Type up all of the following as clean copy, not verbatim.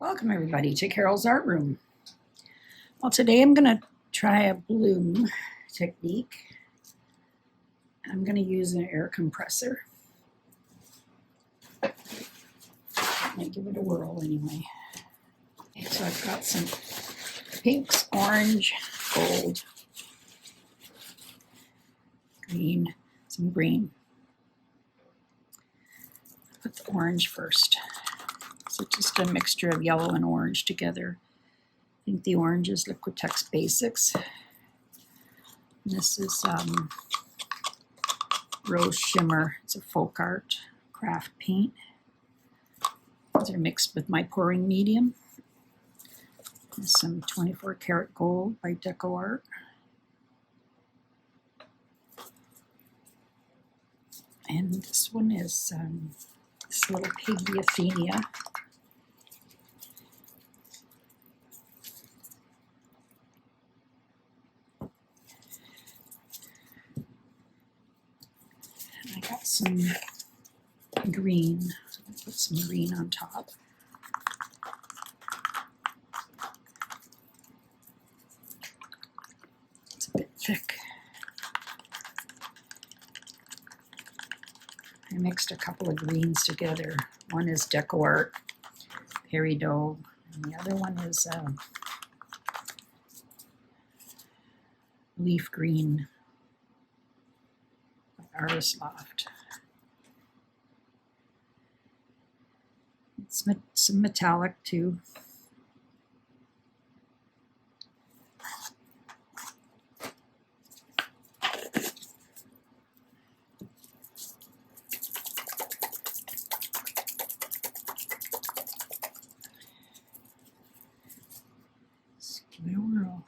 Welcome everybody to Carol's Art Room. Well, today I'm going to try a bloom technique. I'm going to use an air compressor. I'm going to give it a whirl anyway. Okay, so I've got some pinks, orange, gold, green, some green. Put the orange first. So just a mixture of yellow and orange together. I think the orange is Liquitex Basics. And this is Rose Shimmer. It's a folk art craft paint. These are mixed with my pouring medium. There's some 24 karat gold by Deco Art. And this one is this little piggy Athenia. I got some green, so I'll put some green on top. It's a bit thick. I mixed a couple of greens together. One is Deco Art, Peridot, and the other one is Leaf Green, Artist Loft. It's some metallic too. Let's give it a whirl.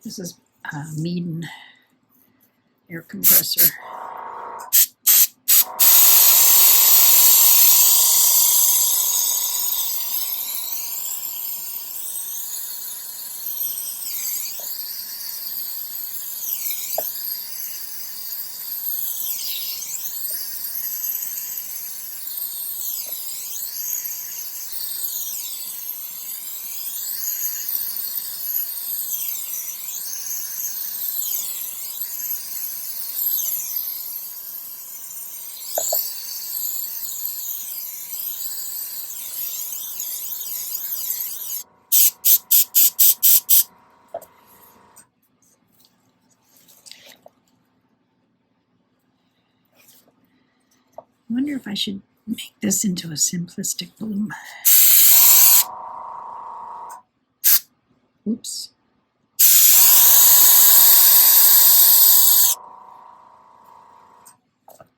This is Meeden air compressor. I wonder if I should make this into a simplistic bloom. Oops.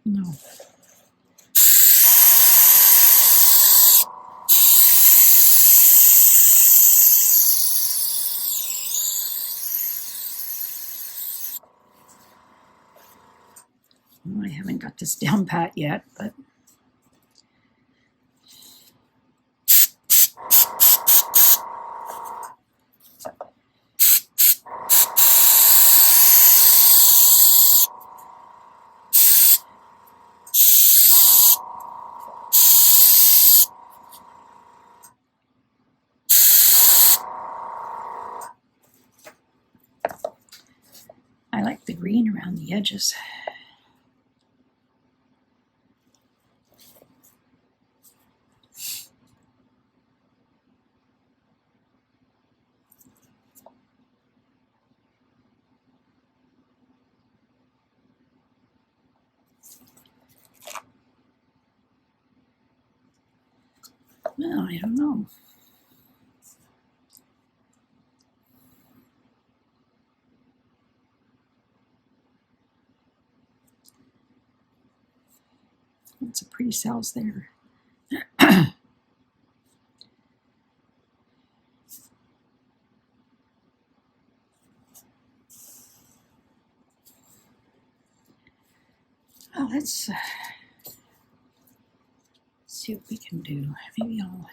No. Well, I haven't got this down pat yet, but I like the green around the edges. Well, I don't know. Lots of pretty cells there. Well, let's see what we can do. Maybe I'll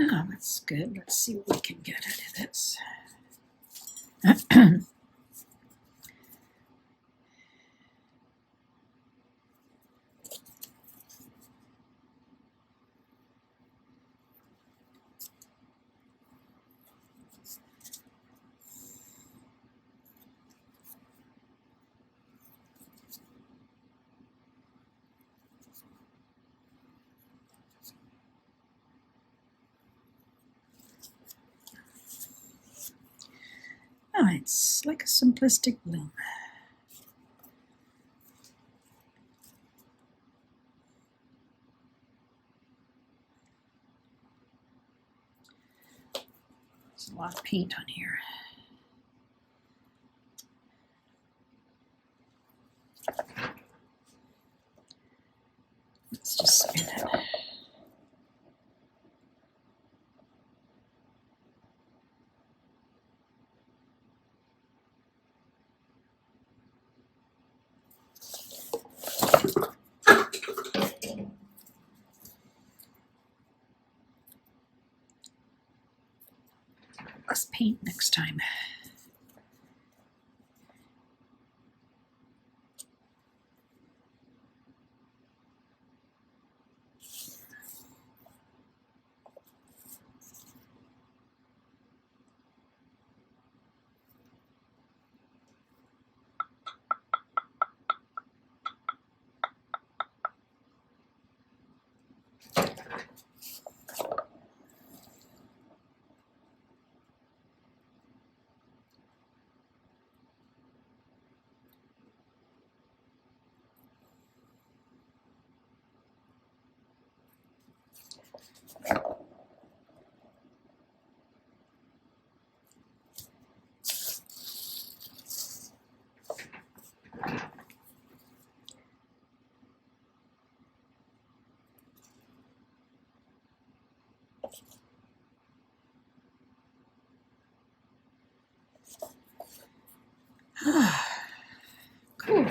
Oh, that's good. Let's see what we can get out of this. Oh, it's like a simplistic bloom. There's a lot of paint on here. Let's just spin it. Less paint next time. Cool.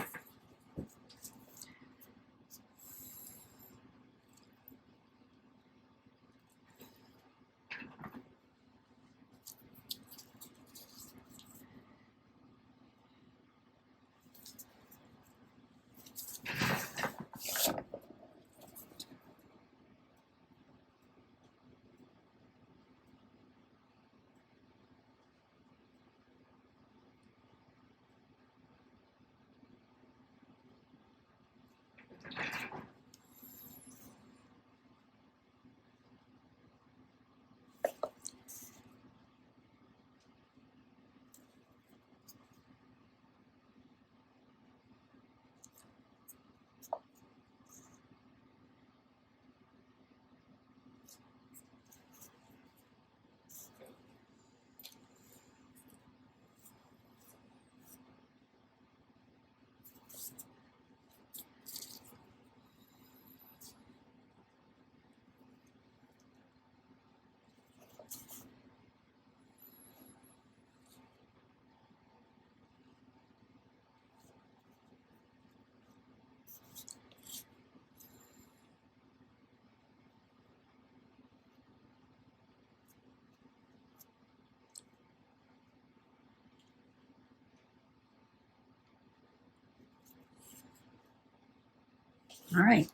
All right.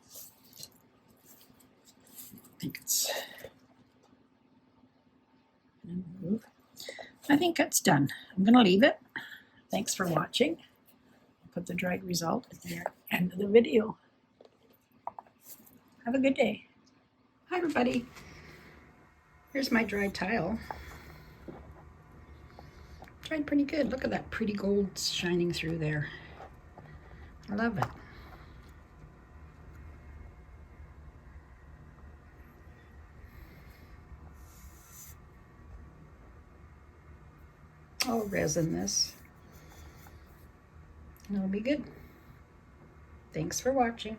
I think it's done. I'm going to leave it. Thanks for watching. I'll put the dried result at the end of the video. Have a good day. Hi, everybody. Here's my dried tile. Dried pretty good. Look at that pretty gold shining through there. I love it. I'll resin this. It'll be good. Thanks for watching.